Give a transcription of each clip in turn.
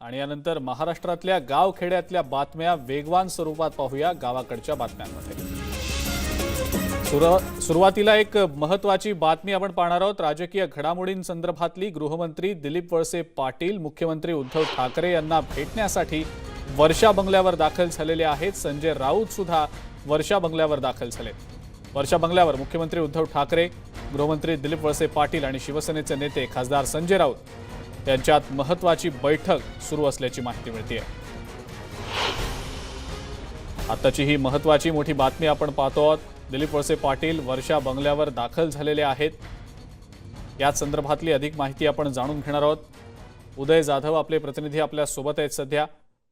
आणि यानंतर महाराष्ट्रातल्या गावखेड्यातल्या बातम्या वेगवान स्वरूपात पाहूया गावाकडच्या बातम्यांमध्ये। सुरुवातीला एक महत्त्वाची बातमी आपण पाहणार आहोत। राजकीय घडामोडींसंदर्भातली गृहमंत्री दिलीप वळसे पाटील मुख्यमंत्री उद्धव ठाकरे यांना भेटण्यासाठी वर्षा बंगल्यावर दाखल झालेले आहेत। संजय राऊत सुद्धा वर्षा बंगल्यावर दाखल झाले। वर्षा बंगल्यावर मुख्यमंत्री उद्धव ठाकरे, गृहमंत्री दिलीप वळसे पाटील आणि शिवसेनेचे नेते खासदार संजय राऊत यांच्यात महत्त्वाची बैठक सुरू असल्याची माहिती मिळते। आताची ही महत्त्वाची मोठी बातमी आपण पाहतो आहोत। दिलीप वळसे पाटील वर्षा बंगल्यावर दाखल झालेले आहेत। या संदर्भातली अधिक माहिती आपण जाणून घेणार आहोत। उदय जाधव आपले प्रतिनिधी आपल्या सोबत आहेत सध्या।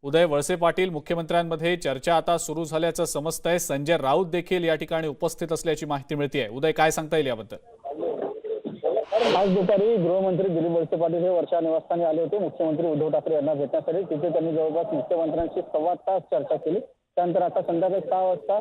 उदय, वळसे पाटील मुख्यमंत्र्यांमध्ये चर्चा आता सुरू झाल्याचं समजतंय। संजय राऊत देखील या ठिकाणी उपस्थित असल्याची माहिती मिळते। उदय, काय सांगता येईल याबद्दल? आज दुपारी गृहमंत्री दिलीप वळसे पाटील हे वर्षा निवासस्थानी आले होते मुख्यमंत्री उद्धव ठाकरे यांना भेटण्यासाठी। तिथे त्यांनी जवळपास मुख्यमंत्र्यांशी 1.25 तास चर्चा केली। त्यानंतर आता संध्याकाळी 6 वाजता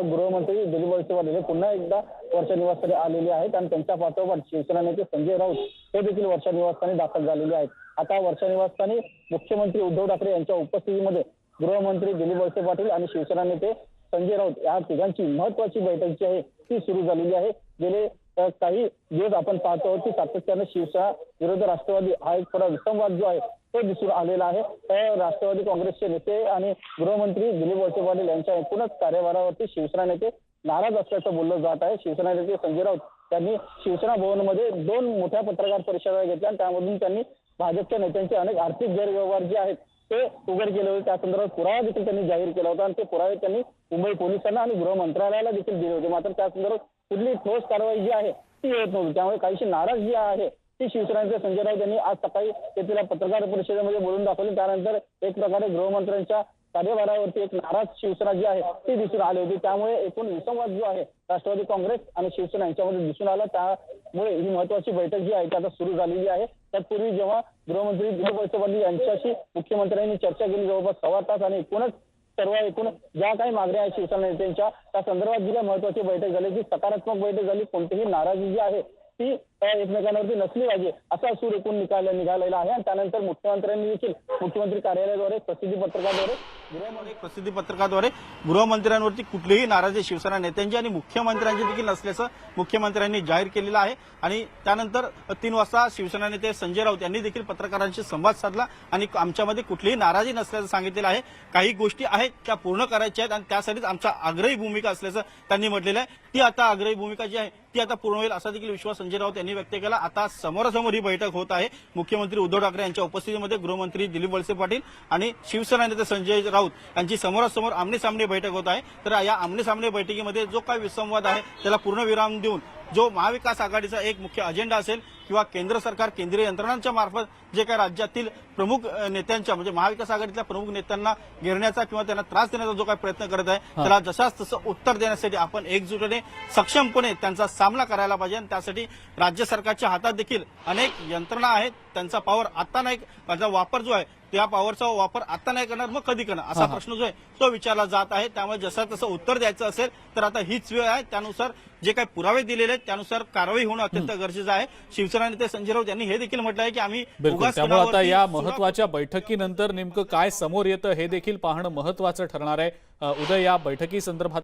गृहमंत्री दिलीप वळसे पाटील हे पुन्हा एकदा वर्षा निवासस्थानी आलेले आहेत आणि त्यांच्या पाठोपाठ शिवसेना नेते संजय राऊत हे देखील वर्षा निवासस्थानी दाखल झालेले आहेत। आता वर्षा निवासस्थानी मुख्यमंत्री उद्धव ठाकरे यांच्या उपस्थितीमध्ये गृहमंत्री दिलीप वळसे पाटील आणि शिवसेना नेते संजय राऊत या तिघांची महत्त्वाची बैठक जी आहे ती सुरू झालेली आहे। गेले काही दिवस आपण पाहतो आहोत की सातत्याने शिवसेना विरुद्ध राष्ट्रवादी हा एक थोडा विसंवाद जो आहे तो दिसून आलेला आहे। राष्ट्रवादी काँग्रेसचे नेते आणि गृहमंत्री दिलीप वळसे पाटील यांच्या एकूणच कार्यभारावरती शिवसेना नेते नाराज असल्याचं बोललं जात आहे। शिवसेना नेते संजय राऊत यांनी शिवसेना भवनमध्ये 2 मोठ्या पत्रकार परिषदा घेतल्या आणि त्यामधून त्यांनी भाजपच्या नेत्यांचे अनेक आर्थिक गैरव्यवहार जे आहेत ते उघड केले होते। त्या संदर्भात पुरावा देखील त्यांनी जाहीर केला होता आणि ते पुरावे त्यांनी मुंबई पोलिसांना आणि गृह मंत्रालयाला देखील दिले होते। मात्र त्या संदर्भात कुठली ठोस कारवाई जी आहे ती होत नव्हती। त्यामुळे काहीशी नाराजगी आहे ती शिवसेनेचे संजय राऊत यांनी आज सकाळी तेथील पत्रकार परिषदेमध्ये बोलून दाखवली। त्यानंतर एक प्रकारे गृहमंत्र्यांच्या कार्यभारावरती एक नाराज शिवसेना जी आहे ती दिसून आली होती। त्यामुळे एकूण विसंवाद जो आहे राष्ट्रवादी काँग्रेस आणि शिवसेना यांच्यामध्ये दिसून आला। त्यामुळे ही महत्त्वाची बैठक जी आहे ती आता सुरू झालेली आहे। तत्पूर्वी जेव्हा गृहमंत्री दिलीप वळसे पाटील यांच्याशी मुख्यमंत्र्यांनी चर्चा केली जवळपास 1.25 तास आणि एकूण ज्या काही मागण्या आहेत शिवसेना नेत्यांच्या त्या संदर्भात जी काही महत्त्वाची बैठक झाली ती सकारात्मक बैठक झाली। कोणतीही नाराजी जी आहे ती एकमेकांवरती नसली पाहिजे असा सूर एकूण निघालेला आहे। आणि त्यानंतर मुख्यमंत्र्यांनी देखील मुख्यमंत्री कार्यालयाद्वारे प्रसिद्धी पत्रकाद्वारे गृहमंत्र्यांवरती कुठलीही नाराजी शिवसेना नेत्यांची आणि मुख्यमंत्र्यांची देखील नसल्याचं मुख्यमंत्र्यांनी जाहीर केलेलं आहे। आणि त्यानंतर 3 वाजता शिवसेना नेते संजय राऊत यांनी देखील पत्रकारांशी संवाद साधला आणि आमच्यामध्ये कुठलीही नाराजी नसल्याचं सांगितलेलं आहे। काही गोष्टी आहेत त्या पूर्ण करायच्या आहेत आणि त्यासाठीच आमचा आग्रही भूमिका असल्याचं त्यांनी म्हटलेलं आहे। ती आता आग्रही भूमिका जी आहे ती आता पूर्ण होईल असा देखील विश्वास संजय राऊत यांनी व्यक्त केला। आता समोरासमोर ही बैठक होत आहे। मुख्यमंत्री उद्धव ठाकरे यांच्या उपस्थितीमध्ये गृहमंत्री दिलीप वळसे पाटील आणि शिवसेना नेते संजय राऊत यांची समोरासमोर आमने-सामने बैठक होत आहे। तर या आमने-सामने बैठकीमध्ये जो काही विसंवाद आहे त्याला पूर्ण विराम देऊन जो महाविकास आघाडीचा एक मुख्य अजेंडा असेल किंवा केंद्र सरकार केंद्रीय यंत्रणांच्या मार्फत जे काही राज्यातील प्रमुख नेत्यांच्या म्हणजे महाविकास आघाडीतल्या प्रमुख नेत्यांना घेरण्याचा किंवा त्यांना त्रास देण्याचा जो काही प्रयत्न करत आहे त्याला जशाच तसं उत्तर देण्यासाठी आपण एकजुटीने सक्षमपणे त्यांचा सामना करायला पाहिजे। आणि त्यासाठी राज्य सरकारच्या हातात देखील अनेक यंत्रणा आहेत, त्यांचा पॉवर आता नाही, त्याचा वापर जो आहे त्या पॉवरचा वापर आता नाही करणार मग कधी करणार असा प्रश्न जो आहे तो विचारला जात आहे। त्यामुळे जसं तसं उत्तर द्यायचं असेल तर आता हीच वेळ आहे। त्यानुसार जे काही पुरावे दिलेले आहेत त्यानुसार कारवाई होणं अत्यंत गरजेचं आहे। शिवसेना नेते संजय राऊत यांनी हे देखील म्हटलं आहे की आम्ही त्यामुळे आता या महत्त्वाच्या बैठकीनंतर नेमकं काय समोर येतं हे देखील पाहणं महत्त्वाचं ठरणार आहे। उदय, या बैठकी संदर्भात